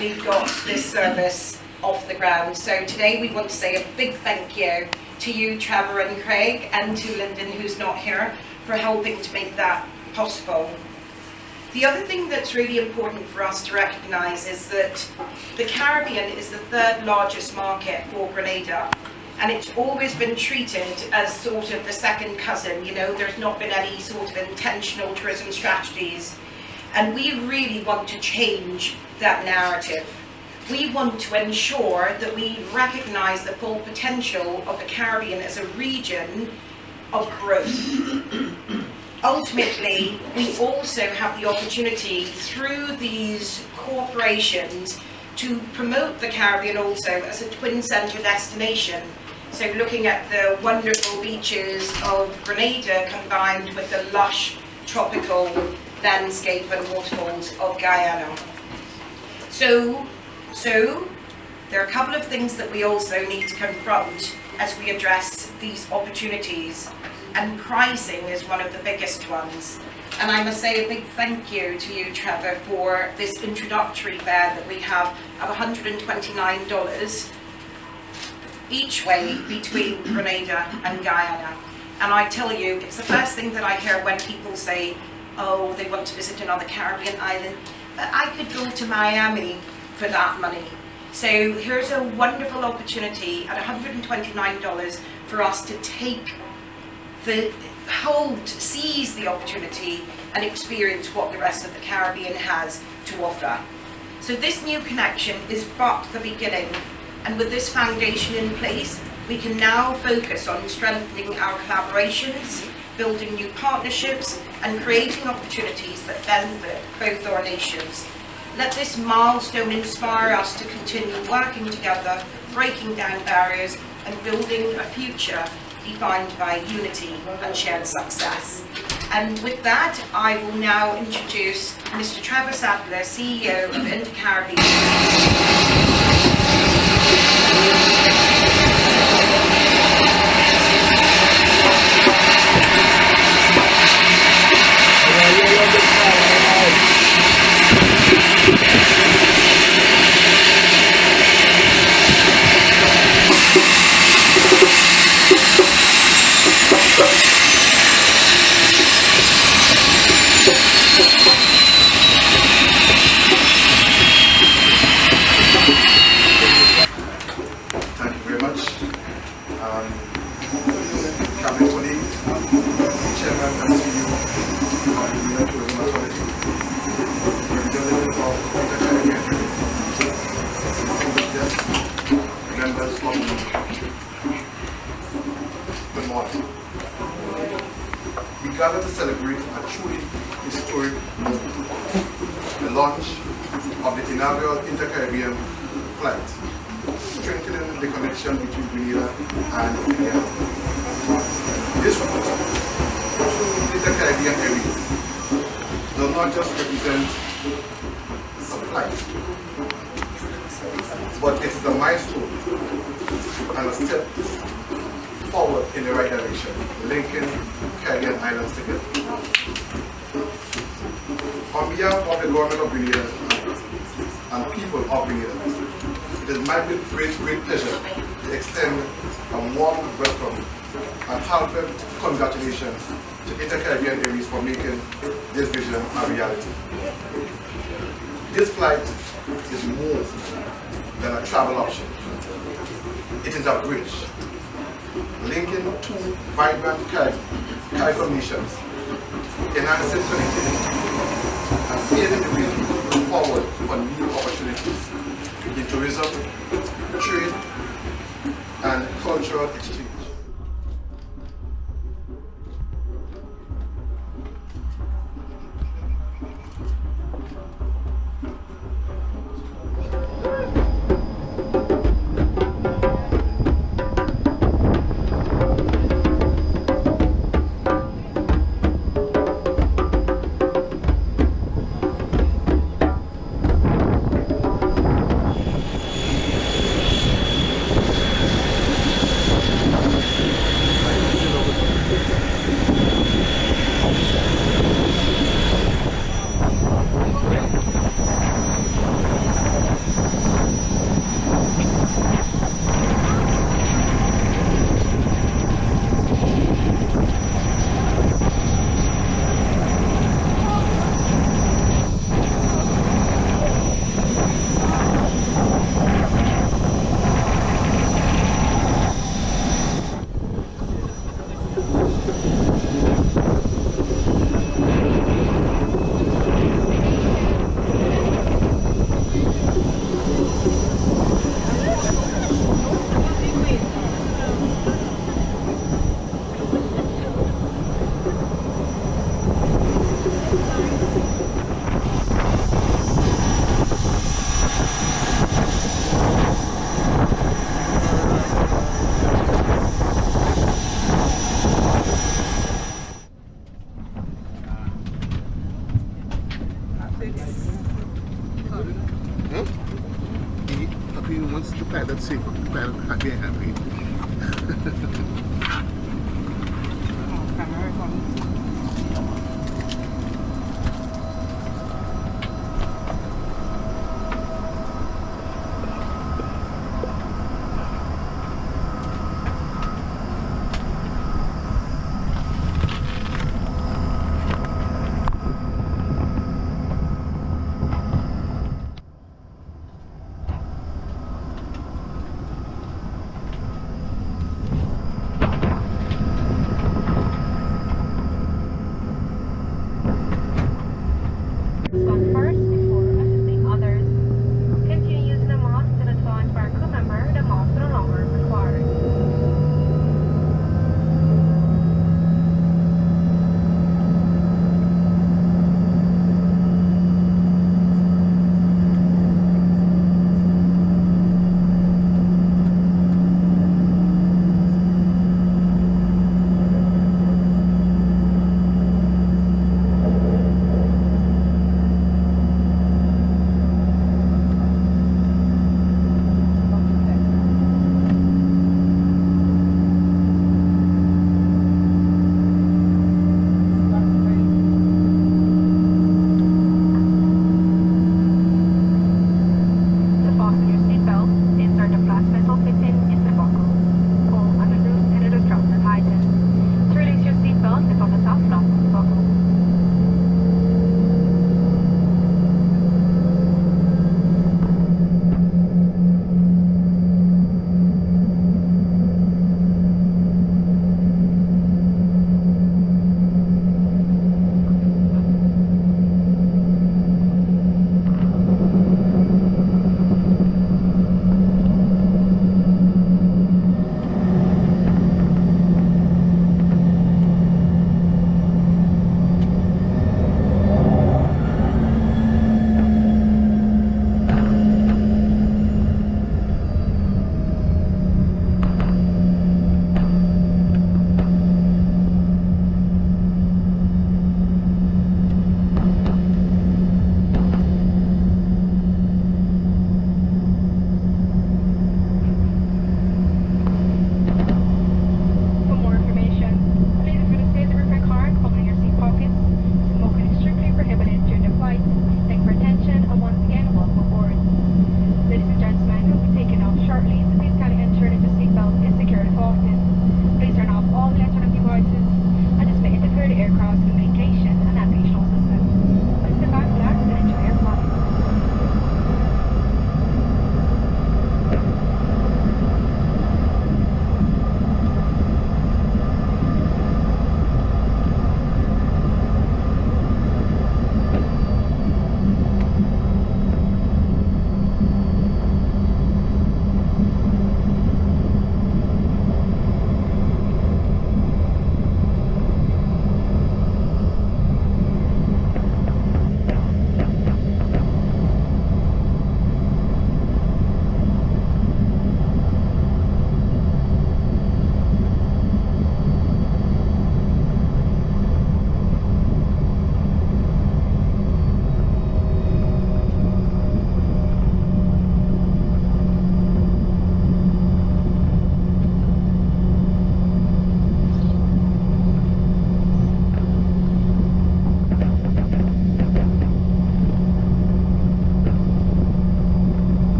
actually got this service off the ground. So today we want to say a big thank you to you, Trevor and Craig, and to Lyndon, who's not here, for helping to make that possible. The other thing that's really important for us to recognise is that the Caribbean is the third largest market for Grenada, and it's always been treated as sort of the second cousin. You know, there's not been any sort of intentional tourism strategies, and we really want to change that narrative. We want to ensure that we recognise the full potential of the Caribbean as a region of growth. Ultimately, we also have the opportunity through these corporations to promote the Caribbean also as a twin centre destination. So looking at the wonderful beaches of Grenada combined with the lush tropical landscape and waterfalls of Guyana. So there are a couple of things that we also need to confront as we address these opportunities. And pricing is one of the biggest ones. And I must say a big thank you to you, Trevor, for this introductory fare that we have of $129 each way between Grenada and Guyana. And I tell you, it's the first thing that I hear when people say, oh, they want to visit another Caribbean island, but I could go to Miami for that money. So here's a wonderful opportunity at $129 for us to take seize the opportunity and experience what the rest of the Caribbean has to offer. So this new connection is but the beginning, and with this foundation in place, we can now focus on strengthening our collaborations, building new partnerships, and creating opportunities that benefit both our nations. Let this milestone inspire us to continue working together, breaking down barriers, and building a future defined by unity and shared success. And with that, I will now introduce Mr. Trevor Sadler, CEO of Intercaribbean. Gather to celebrate a truly historic moment, the launch of the inaugural Intercaribbean flight, strengthening the connection between Grenada and Guyana. This route to Intercaribbean Airways does not just represent a flight, but it's the milestone and a step forward in the right direction, linking Caribbean islands together. On behalf of the government of Grenada and people of Grenada, it is my great pleasure to extend a warm welcome and heartfelt congratulations to Intercaribbean Airways for making this vision a reality. This flight is more than a travel option. It is a bridge linking two vibrant Caribbean nations, enhancing connectivity and paving the way forward for new opportunities in tourism, trade, and cultural exchange.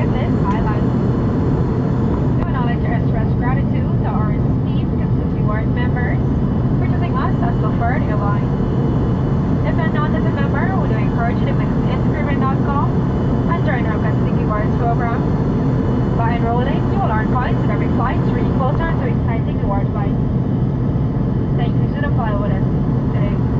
bucket list highlights. To acknowledge our express gratitude to our esteemed Custody Board members for choosing us as preferred airline. If you're not as a member, we do encourage you to visit INTERCARIBBEAN.com and join our Custody Board's program. By enrolling, you will earn points in every flight to bring you closer to exciting reward flights. Thank you to fly with us today.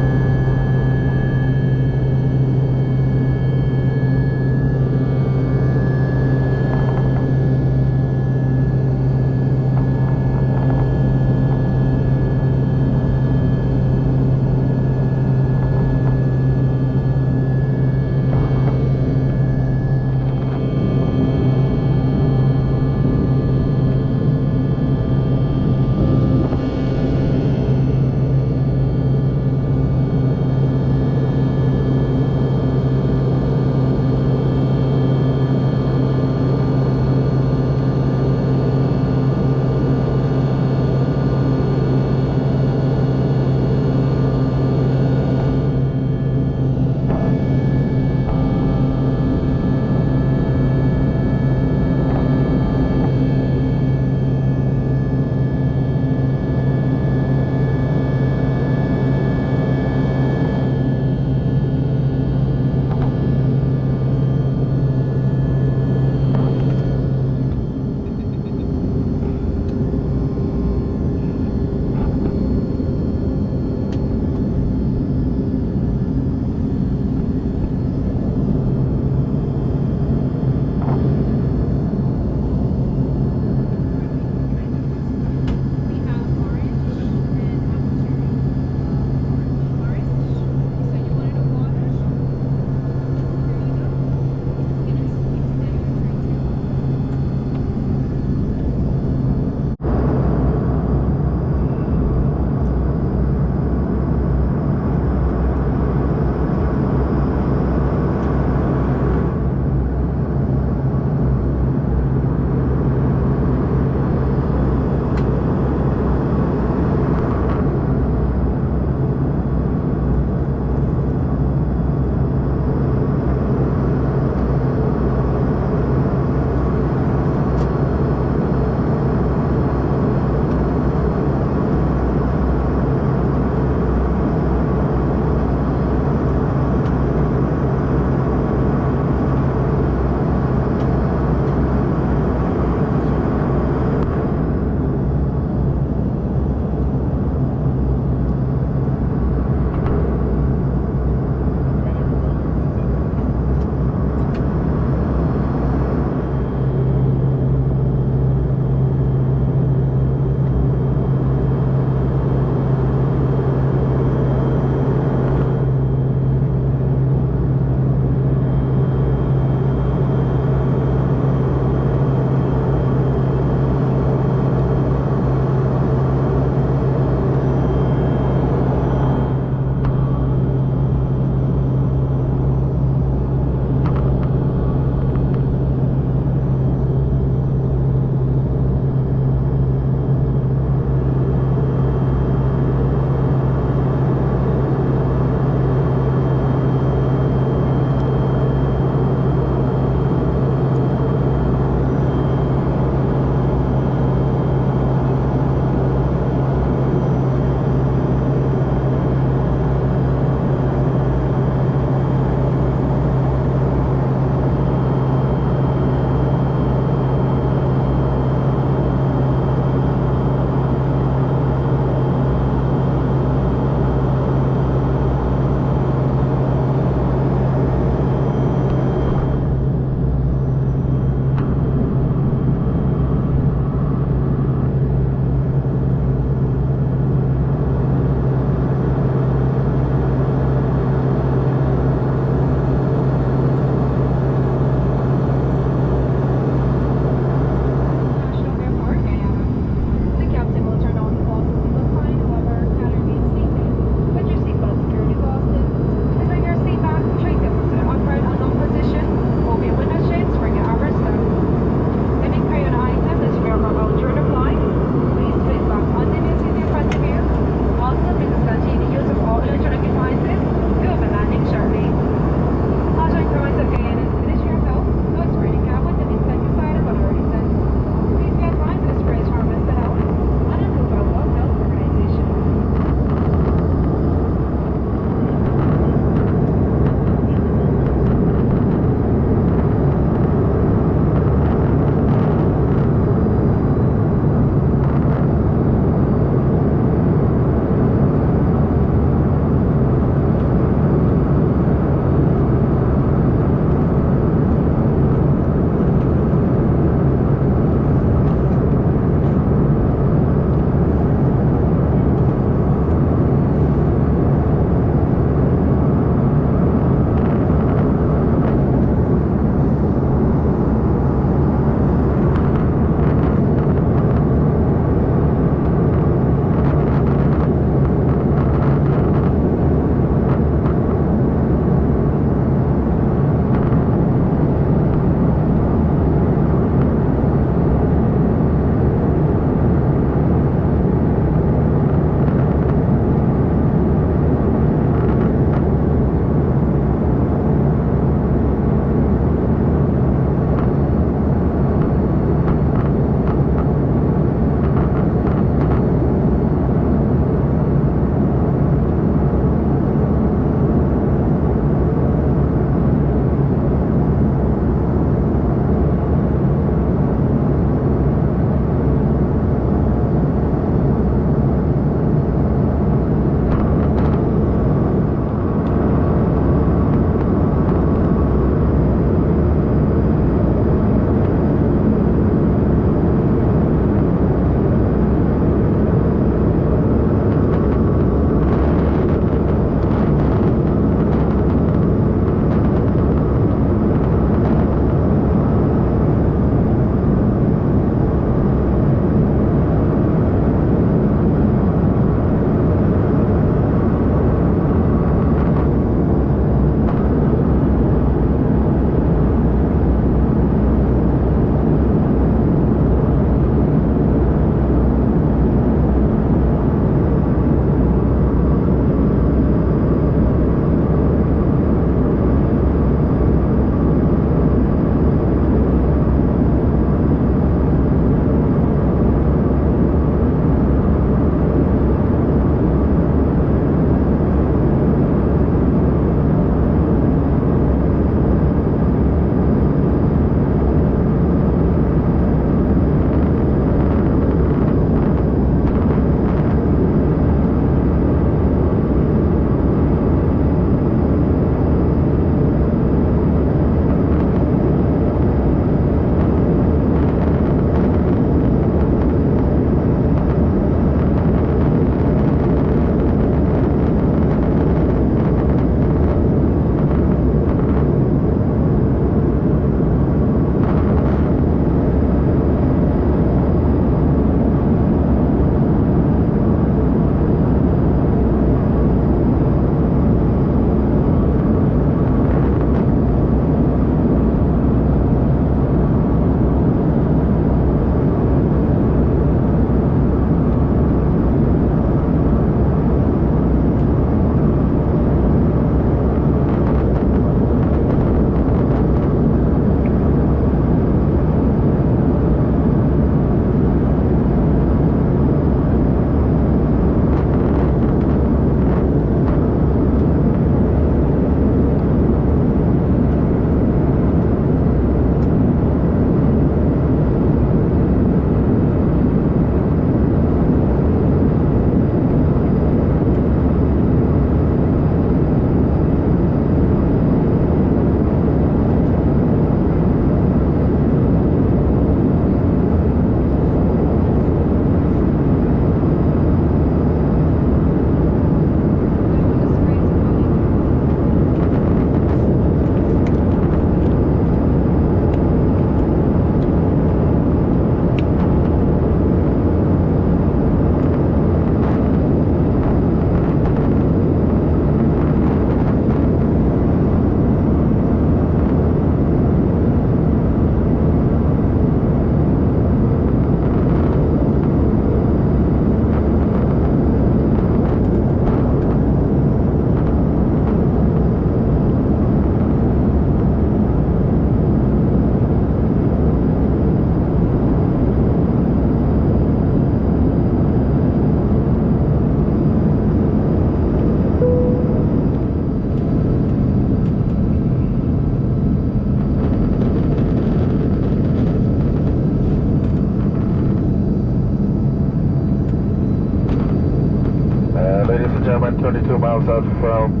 22 miles out from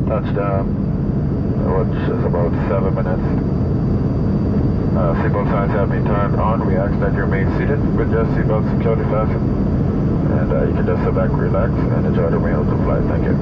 touchdown, which is about 7 minutes. Seatbelt signs have been turned on. We ask that you remain seated with your seatbelt securely fastened. And you can just sit back, relax, and enjoy the remainder of the flight. Thank you.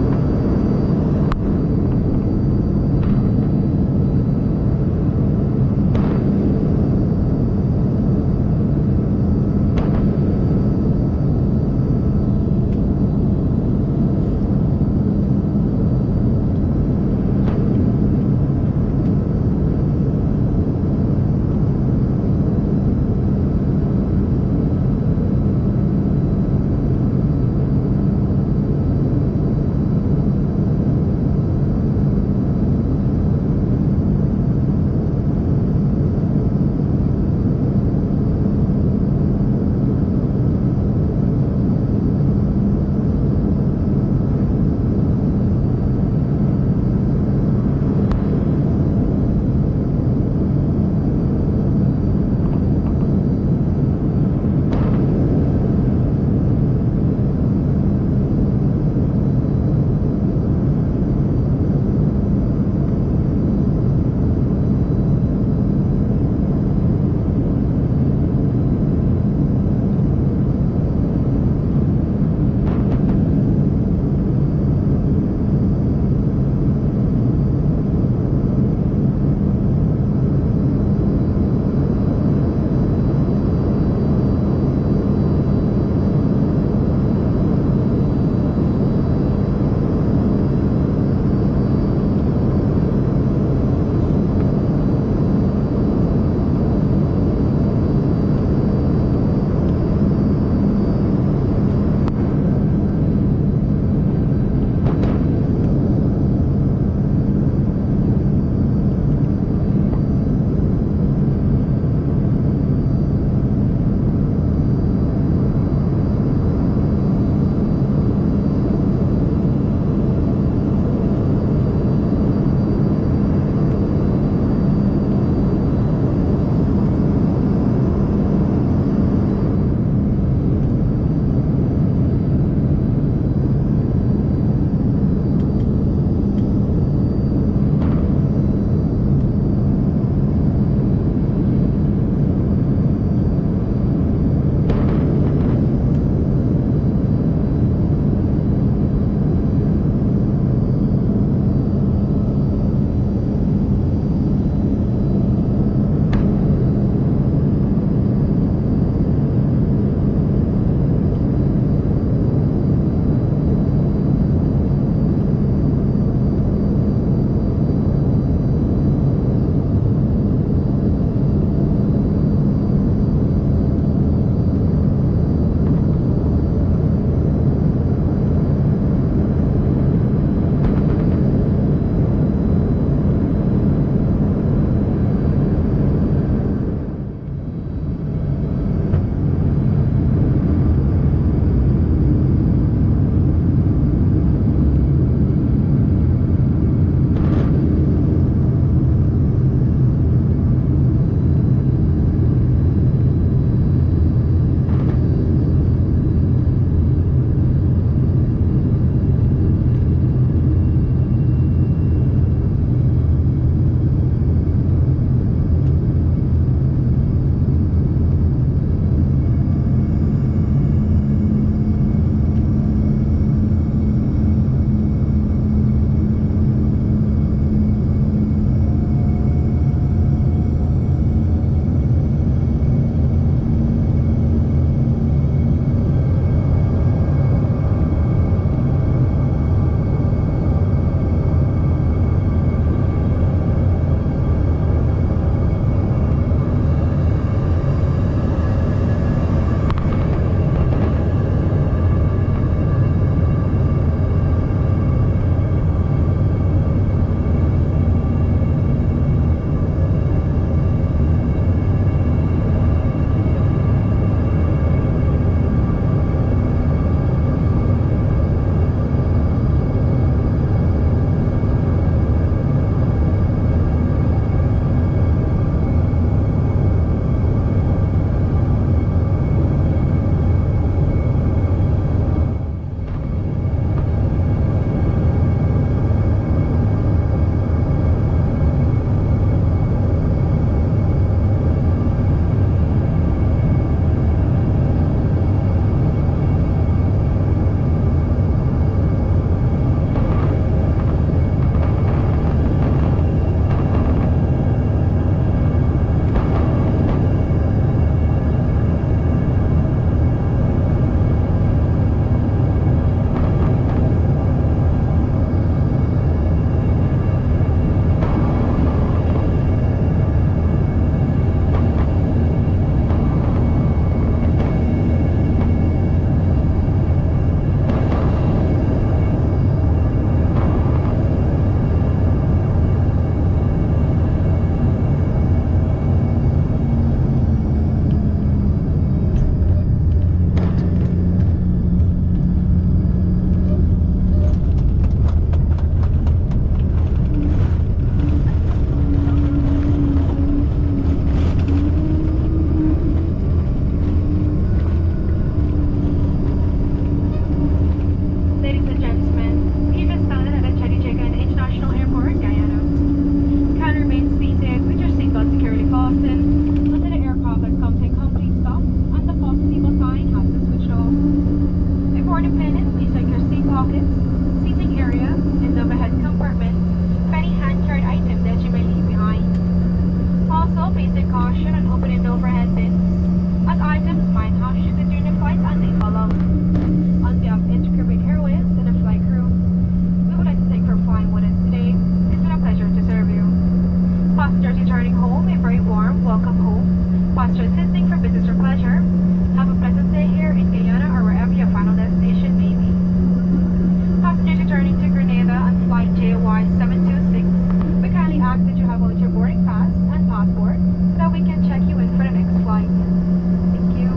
Posture assisting for business or pleasure. Have a pleasant day here in Guyana or wherever your final destination may be. Passengers returning to Grenada on flight GY-726, we kindly ask that you have all your boarding pass and passport so that we can check you in for the next flight. Thank you.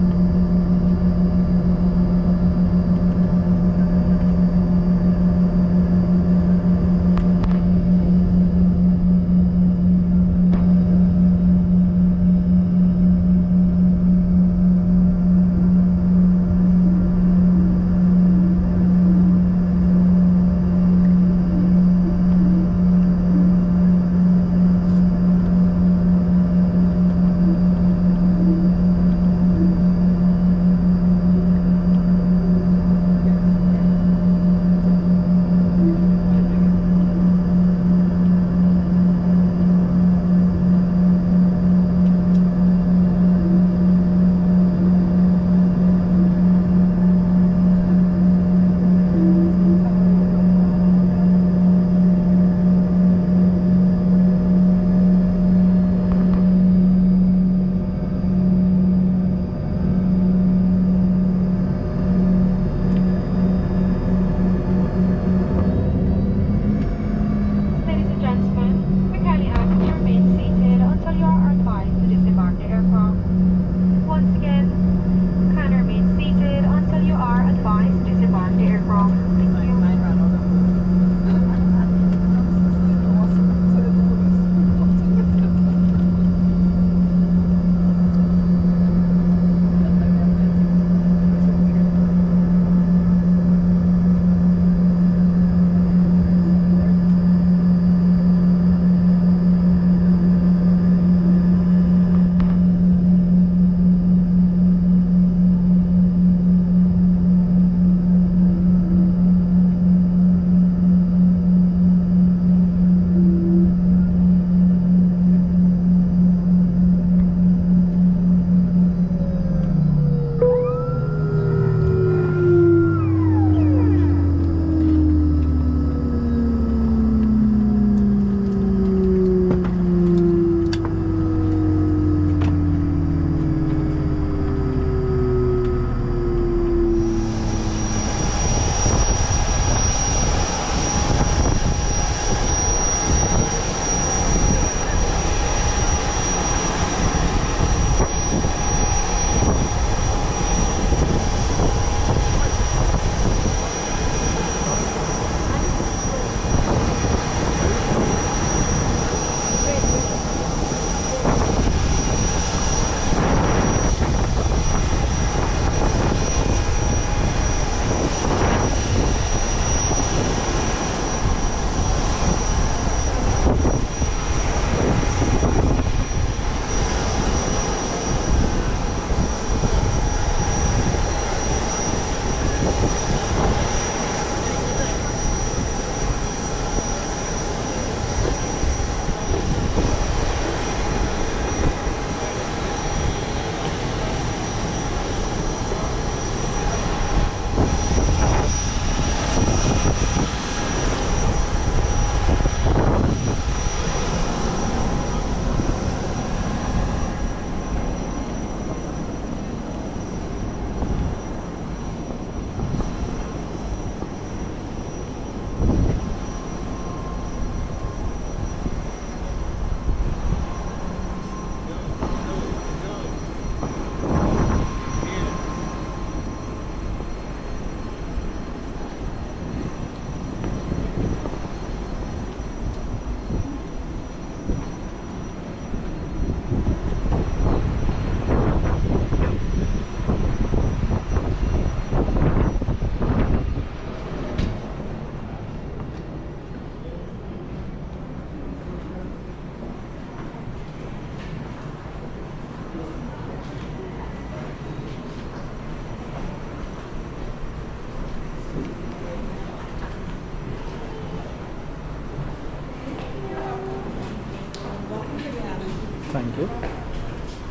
Thank you.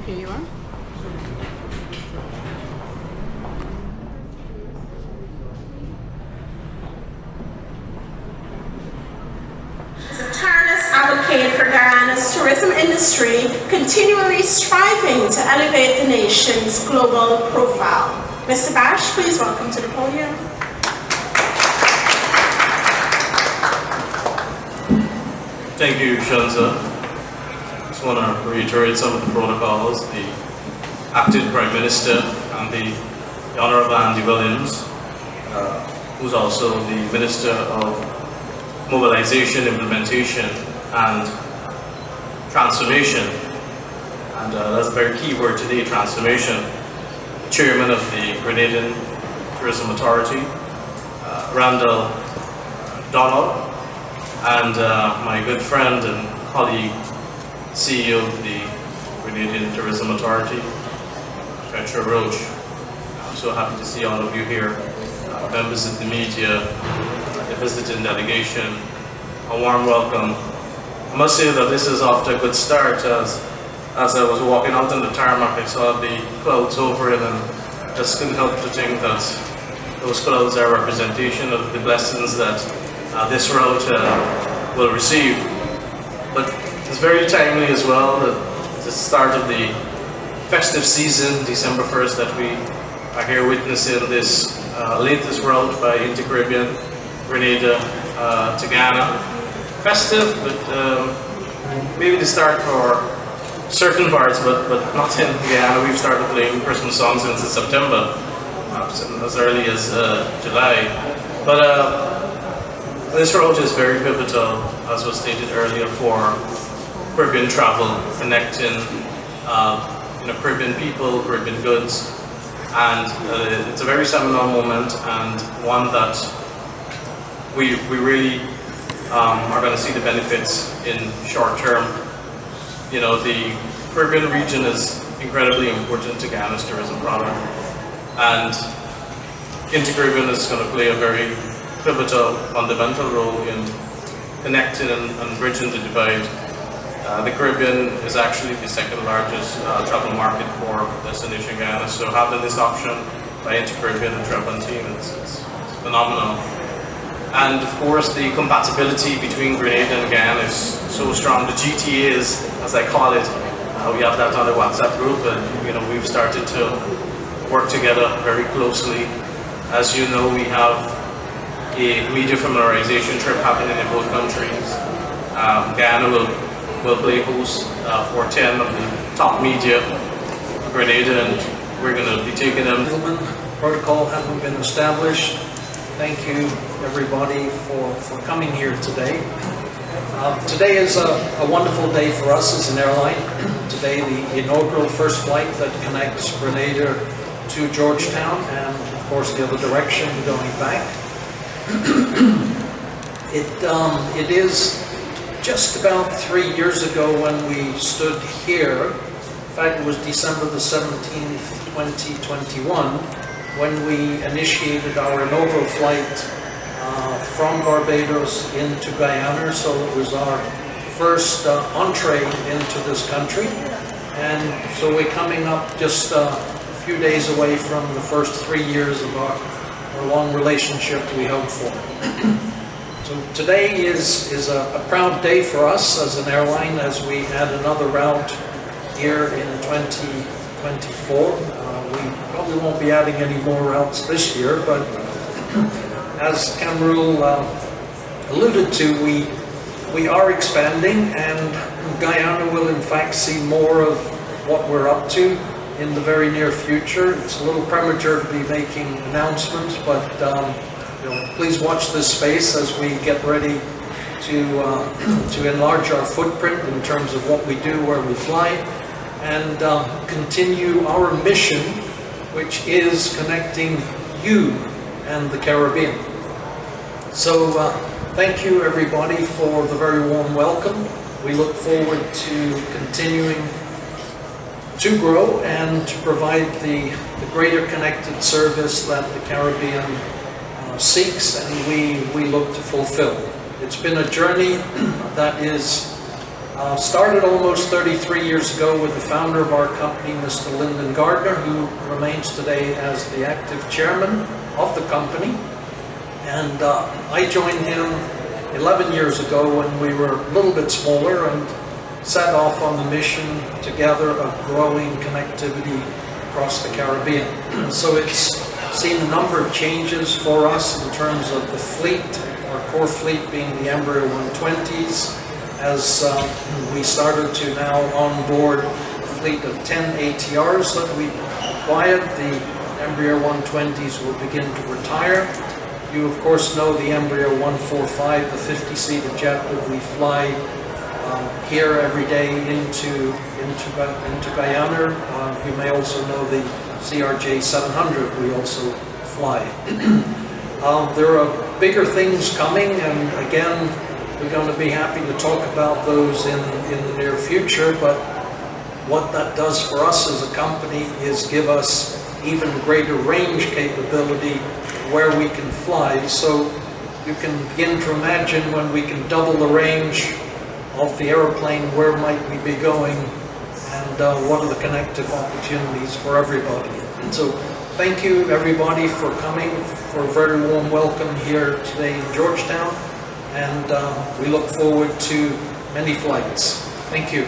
Here you are. Is a tireless advocate for Guyana's tourism industry, continually striving to elevate aviation's global profile. Mr. Bash, please welcome to the podium. Thank you, Shanza. Just want to reiterate some of the protocols. The acting Prime Minister and the Honourable Andy Williams, who's also the Minister of Mobilization, Implementation and Transformation. And that's a very key word today, transformation. The Chairman of the Grenadian Tourism Authority, Randall Donald, and my good friend and colleague, CEO of the Grenadian Tourism Authority, Petra Roach. I'm so happy to see all of you here, members of the media, the visiting delegation. A warm welcome. I must say that this is off to a good start. As I was walking out on the tarmac, I saw the clouds over it, and just couldn't help to think that those clouds are a representation of the blessings that this route will receive. But it's very timely as well, at the start of the festive season, December 1st, that we are here witnessing this latest route by Intercaribbean, Grenada to Ghana. Festive, but maybe the start for certain parts, but not in Guyana. We've started playing Christmas songs since September, as early as July. But this route is very pivotal, as was stated earlier, for Caribbean travel, connecting Caribbean people, Caribbean goods, and it's a very seminal moment, and one that we really are going to see the benefits in short term. You know, the Caribbean region is incredibly important to Ghana's tourism product, and Intercaribbean is going to play a very pivotal, fundamental role in connecting and bridging the divide. The Caribbean is actually the second largest travel market for destination Guyana, so having this option by Intercaribbean and Trepantin, it's phenomenal. And of course, the compatibility between Grenada and Guyana is so strong. The GTAs, as I call it, we have that on the WhatsApp group, and we've started to work together very closely. As you know, we have a media familiarization trip happening in both countries. Guyana will play host for 10 of the top media of Grenada, and we're going to be taking them. Protocol having been established. Thank you everybody for coming here today. Today is a wonderful day for us as an airline. Today the inaugural first flight that connects Grenada to Georgetown, and of course the other direction going back. It is just about 3 years ago when we stood here. In fact, it was December the 17th, 2021, when we initiated our inaugural flight from Barbados into Guyana. So it was our first entree into this country. And so we're coming up just a few days away from the first 3 years of our long relationship we hope for. So today is a proud day for us as an airline, as we add another route here in 2024. We probably won't be adding any more routes this year, but as Kamrul alluded to, we are expanding, and Guyana will in fact see more of what we're up to in the very near future. It's a little premature to be making announcements, but please watch this space as we get ready to enlarge our footprint in terms of what we do, where we fly, and continue our mission, which is connecting you and the Caribbean. So thank you everybody for the very warm welcome. We look forward to continuing to grow and to provide the greater connected service that the Caribbean seeks, and we look to fulfill. It's been a journey that is started almost 33 years ago with the founder of our company, Mr. Lyndon Gardner, who remains today as the active chairman of the company. And I joined him 11 years ago when we were a little bit smaller, and set off on the mission together of growing connectivity across the Caribbean. So it's seen a number of changes for us in terms of the fleet, our core fleet being the Embraer 120s, as we started to now onboard a fleet of 10 ATRs that we acquired. The Embraer 120s will begin to retire. You of course know the Embraer 145, the 50-seater jet that we fly here every day into Guyana. You may also know the CRJ 700 we also fly. There are bigger things coming, and again, we're going to be happy to talk about those in the near future, but what that does for us as a company is give us even greater range capability where we can fly. So you can begin to imagine when we can double the range of the airplane, where might we be going, and what are the connective opportunities for everybody. And so thank you everybody for coming, for a very warm welcome here today in Georgetown, and we look forward to many flights. Thank you.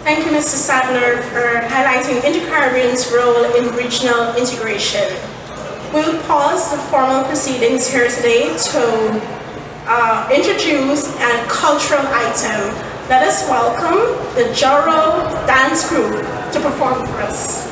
Thank you, Mr. Sadler, for highlighting Intercaribbean's role in regional integration. We'll pause the formal proceedings here today to introduce a cultural item. Let us welcome the Joro Dance Group to perform for us.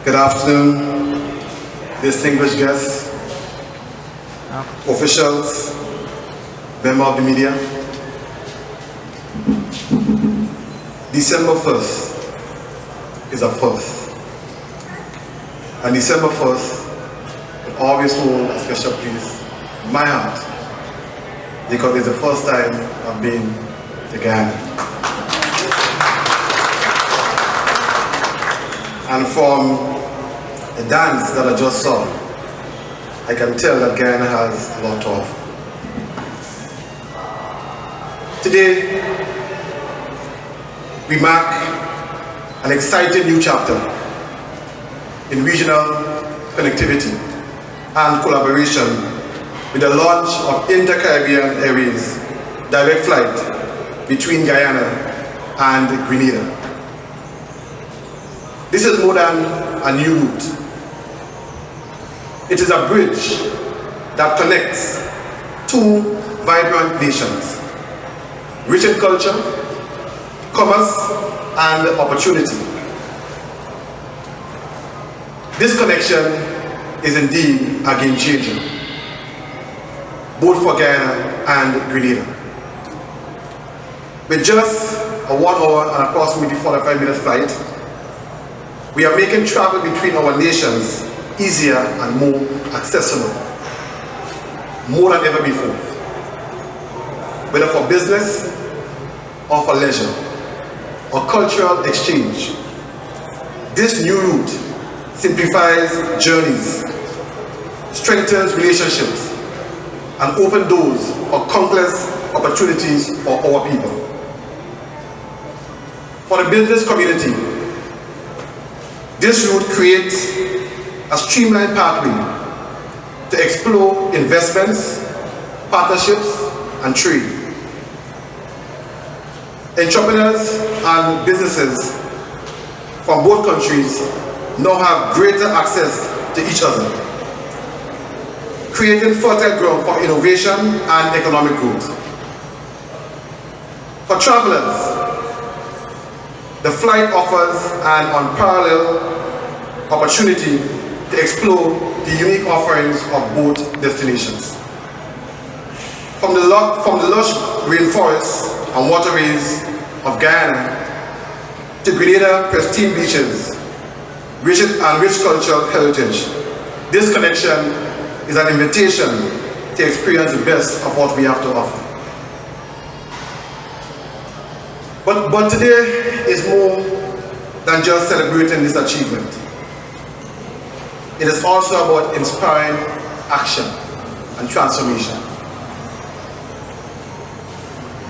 Good afternoon, distinguished guests, officials, members of the media. December 1st is a first. And December 1st will always hold a special place in my heart, because it's the first time I've been to Guyana. And from the dance that I just saw, I can tell that Guyana has a lot to offer. Today, we mark an exciting new chapter in regional connectivity and collaboration with the launch of Intercaribbean Airways direct flight between Guyana and Grenada. This is more than a new route. It is a bridge that connects two vibrant nations, rich in culture, commerce, and opportunity. This connection is indeed a game changer, both for Guyana and Grenada. With just a 1 hour and approximately 45-minute flight, we are making travel between our nations easier and more accessible, more than ever before. Whether for business, or for leisure, or cultural exchange, this new route simplifies journeys, strengthens relationships, and opens doors for countless opportunities for our people. For the business community, this route creates a streamlined pathway to explore investments, partnerships, and trade. Entrepreneurs and businesses from both countries now have greater access to each other, creating fertile ground for innovation and economic growth. For travelers, the flight offers an unparalleled opportunity to explore the unique offerings of both destinations. From the lush rainforests and waterways of Guyana to Grenada pristine beaches, rich cultural heritage, this connection is an invitation to experience the best of what we have to offer. But today is more than just celebrating this achievement. It is also about inspiring action and transformation.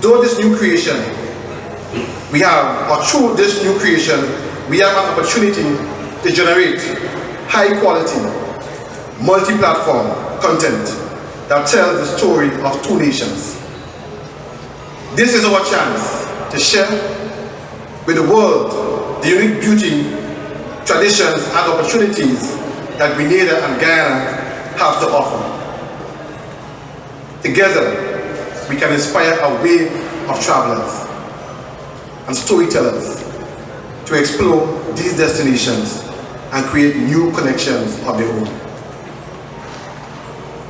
Through this new creation, we have an opportunity to generate high quality, multi-platform content that tells the story of two nations. This is our chance to share with the world the unique beauty, traditions, and opportunities that Grenada and Guyana have to offer. Together, we can inspire a wave of travelers and storytellers to explore these destinations and create new connections of their own.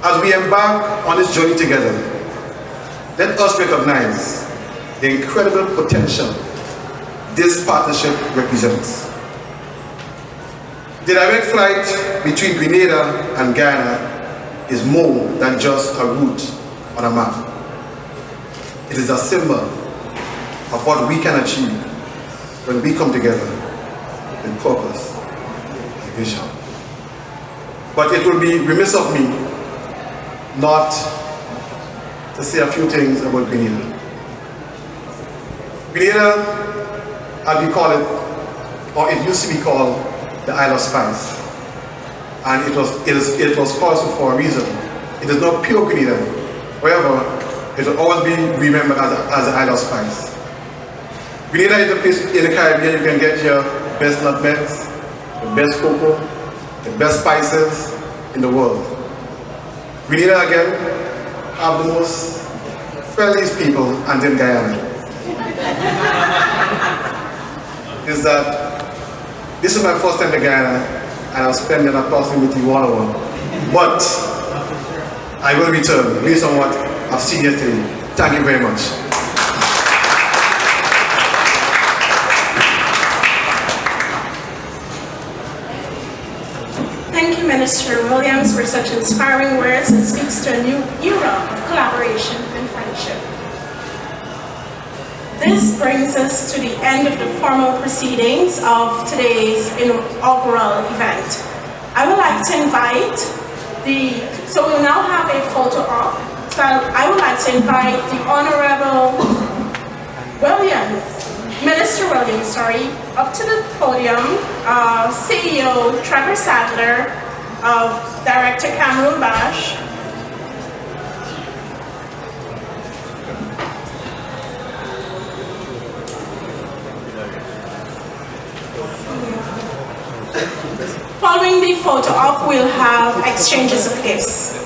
As we embark on this journey together, let us recognize the incredible potential this partnership represents. The direct flight between Grenada and Guyana is more than just a route on a map. It is a symbol of what we can achieve when we come together in purpose and vision. But it will be remiss of me not to say a few things about Grenada. Grenada, as we call it, or it used to be called, the Isle of Spice. And it was called so for a reason. It is not pure Grenada. However, it will always be remembered as the Isle of Spice. Grenada is a place in the Caribbean you can get your best nutmegs, the best cocoa, the best spices in the world. Grenada again have the most friendliest people until Guyana. Is that this is my first time to Guyana and I'll spend approximately 1 hour. But I will return based on what I've seen yesterday. Thank you very much. Thank you, Minister Williams, for such inspiring words that speaks to a new era of collaboration and friendship. This brings us to the end of the formal proceedings of today's inaugural event. I would like to invite so we'll now have a photo op. So I would like to invite the Honorable Minister Williams, up to the podium, CEO Trevor Sadler, Director Cameron Bash, following the photo op, we'll have exchanges of gifts.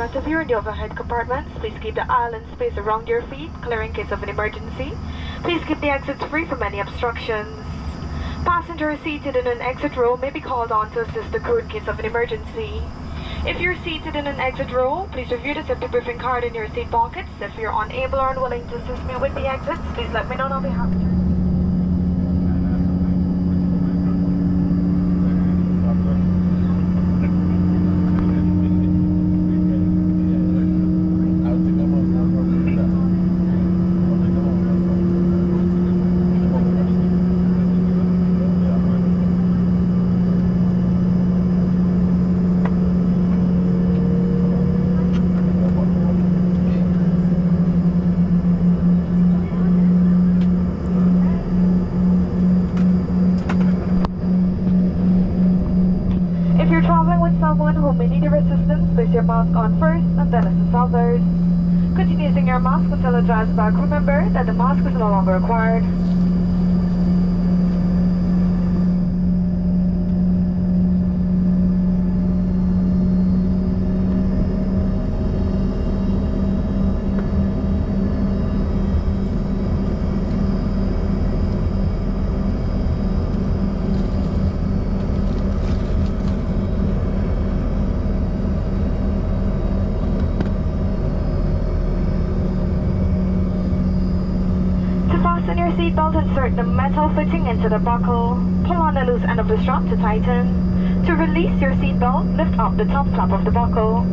front of you in the overhead compartments. Please keep the aisle and space around your feet clear in case of an emergency. Please keep the exits free from any obstructions. Passengers seated in an exit row may be called on to assist the crew in case of an emergency. If you're seated in an exit row, please review the safety briefing card in your seat pockets. If you're unable or unwilling to assist me with the exits, please let me know and I'll be happy to. Someone who may need your assistance, place your mask on first and then assist others. Continue using your mask until it dries back. Remember that the mask is no longer required. Fasten your seatbelt and insert the metal fitting into the buckle. Pull on the loose end of the strap to tighten. To release your seatbelt, lift up the top flap of the buckle.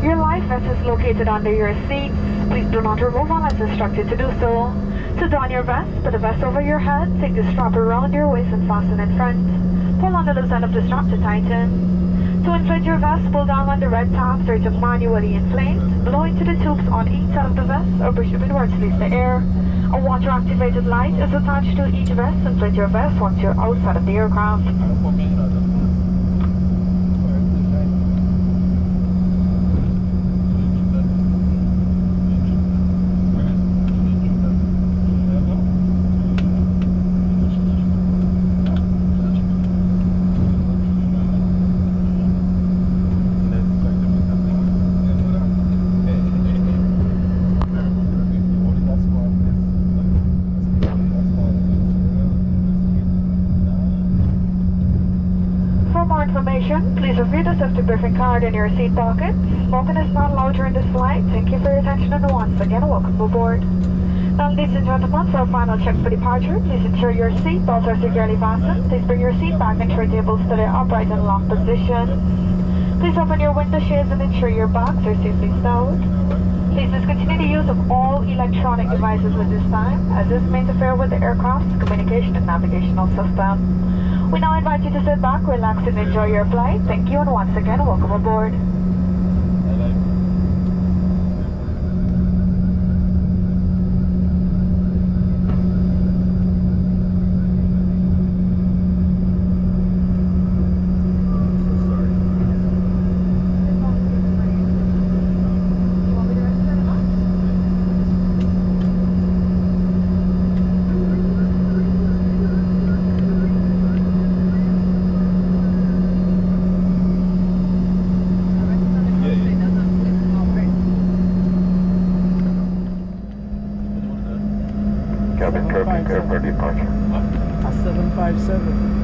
Your life vest is located under your seats. Please do not remove unless instructed to do so. To don your vest, put the vest over your head, take the strap around your waist and fasten in front. Pull on the loose end of the strap to tighten. To inflate your vest, pull down on the red tabs or to manually inflate. Blow into the tubes on each side of the vest or push them inwards to release the air. A water-activated light is attached to each vest. Inflate your vest once you're outside of the aircraft. Please review the safety briefing card in your seat pocket. Smoking is not allowed during this flight. Thank you for your attention and once again, welcome aboard. Now, ladies and gentlemen, for a final check for departure, please ensure your seat belts are securely fastened. Please bring your seat back and tray tables to their upright and locked positions. Please open your window shades and ensure your bags are safely stowed. Please discontinue the use of all electronic devices at this time, as this may interfere with the aircraft's communication and navigational system. We now invite you to sit back, relax, and enjoy your flight. Thank you, and once again, welcome aboard. Cabin crew prepare for departure. A 757.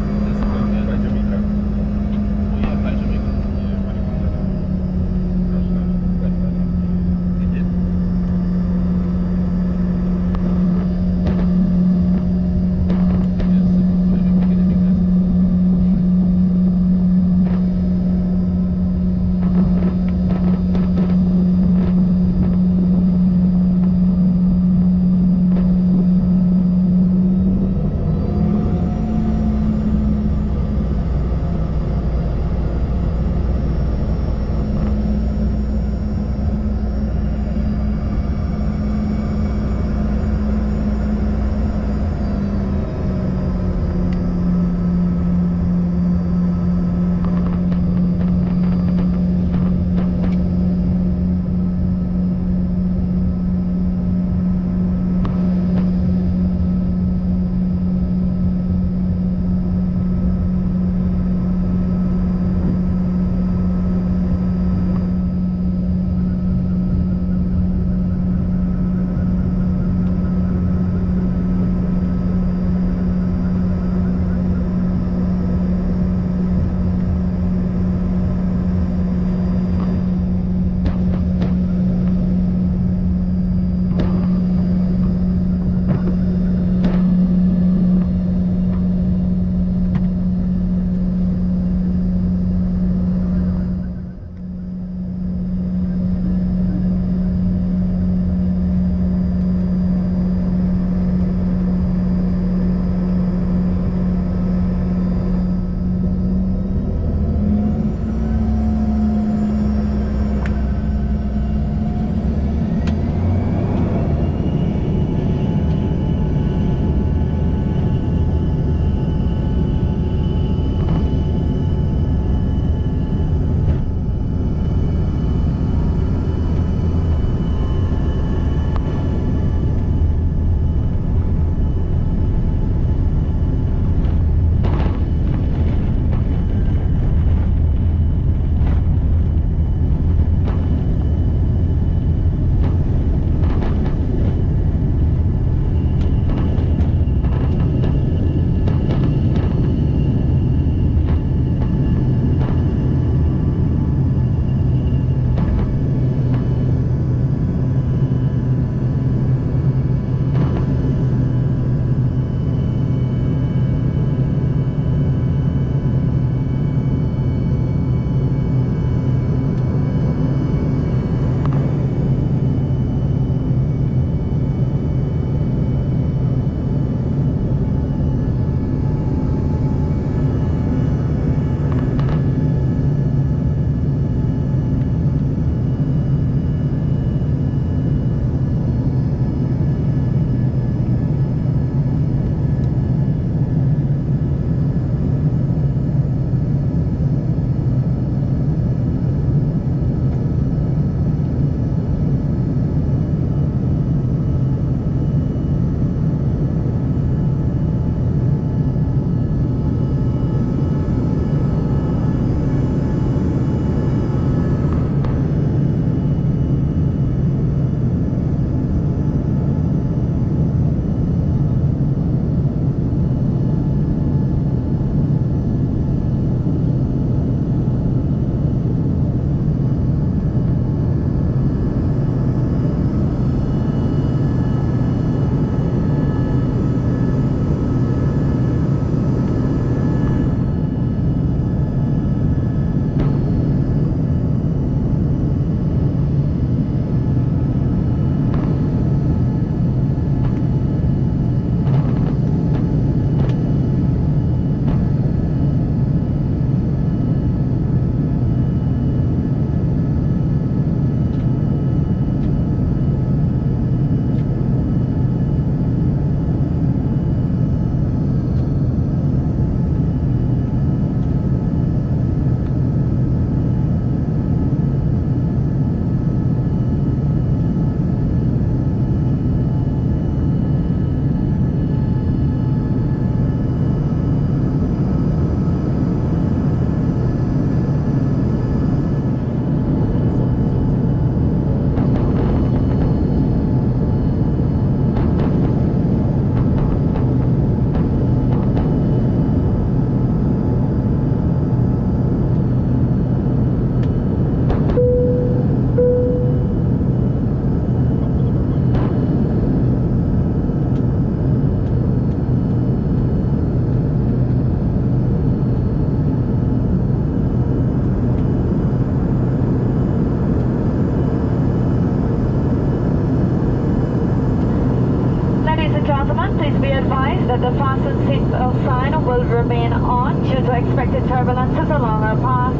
fasten seatbelt sign will remain on due to expected turbulences along our path.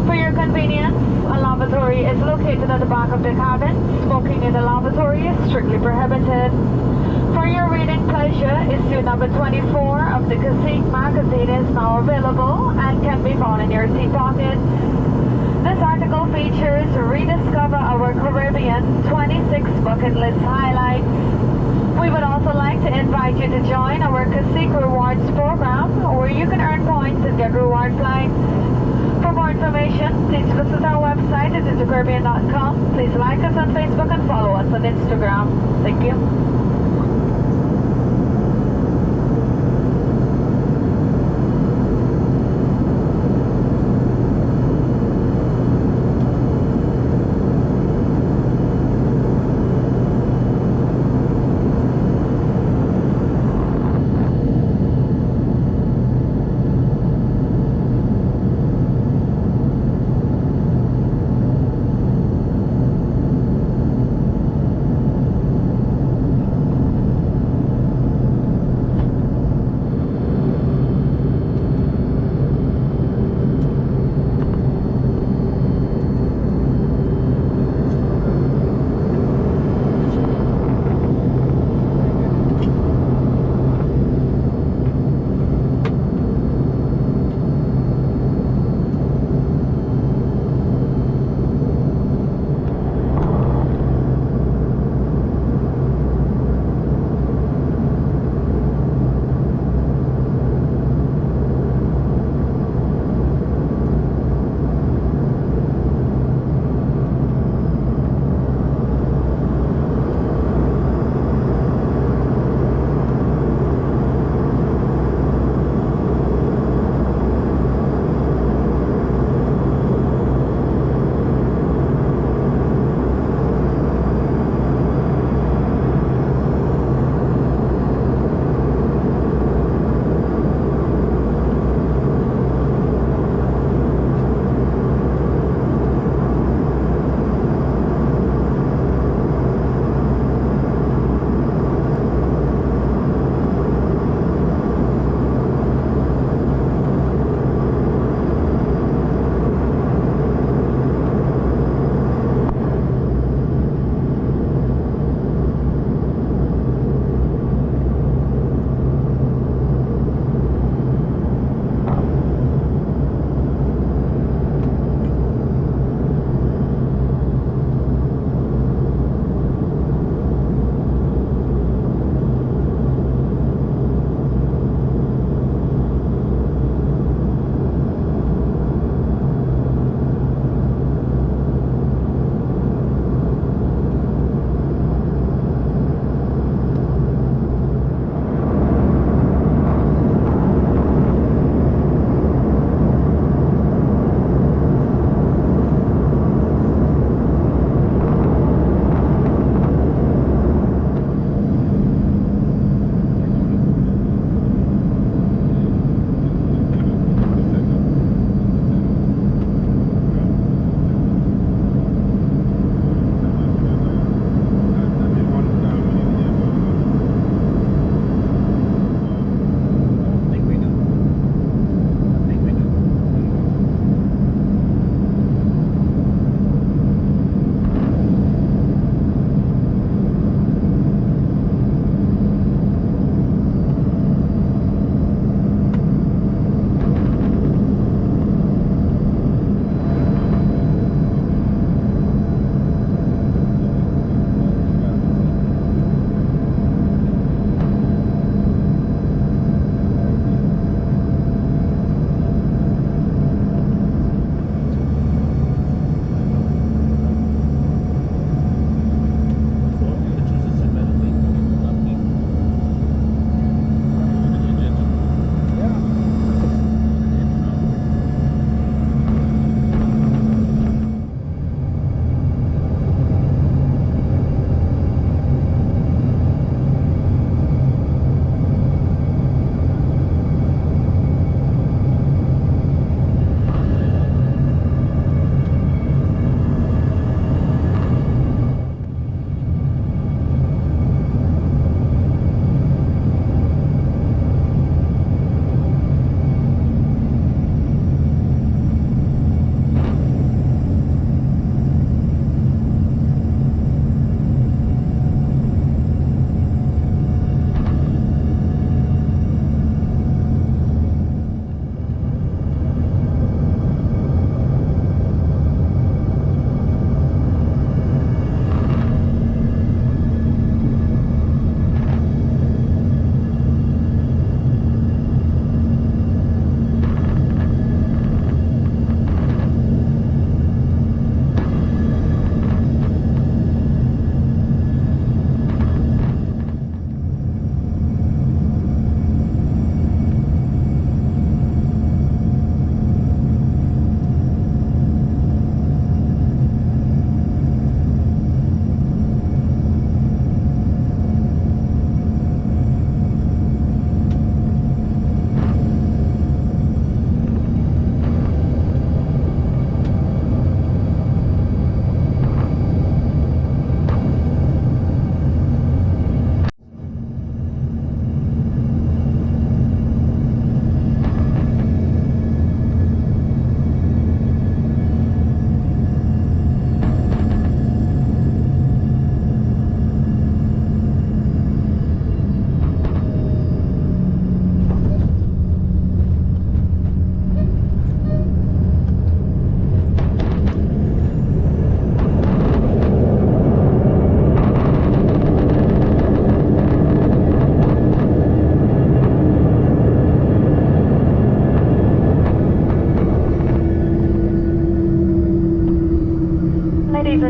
For your convenience, a lavatory is located at the back of the cabin. Smoking in the lavatory is strictly prohibited. For your reading pleasure, issue number 24 of the Cacique magazine is now available and can be found in your seat pockets. This article features Rediscover Our Caribbean 26 Bucket List Highlights. We would also like to invite you to join our Cacique Rewards program, where you can earn points and get reward flights. For more information, please visit our website at intercaribbean.com. Please like us on Facebook and follow us on Instagram. Thank you.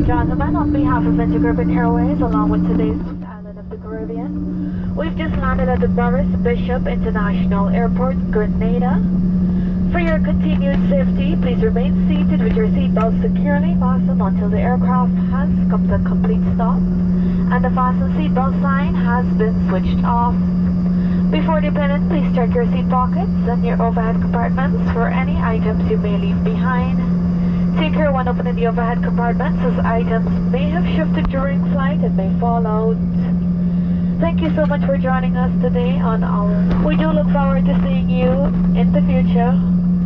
gentlemen, on behalf of Intercaribbean Airways, along with today's island of the Caribbean, we've just landed at the Maurice Bishop International Airport, Grenada. For your continued safety, please remain seated with your seatbelt securely fastened until the aircraft has come to a complete stop and the fasten seatbelt sign has been switched off. Before departing, please check your seat pockets and your overhead compartments for any items you may leave behind. Take care when opening the overhead compartments, as items may have shifted during flight and may fall out. Thank you so much for joining us today on our... We do look forward to seeing you in the future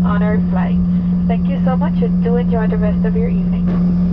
on our flights. Thank you so much and do enjoy the rest of your evening.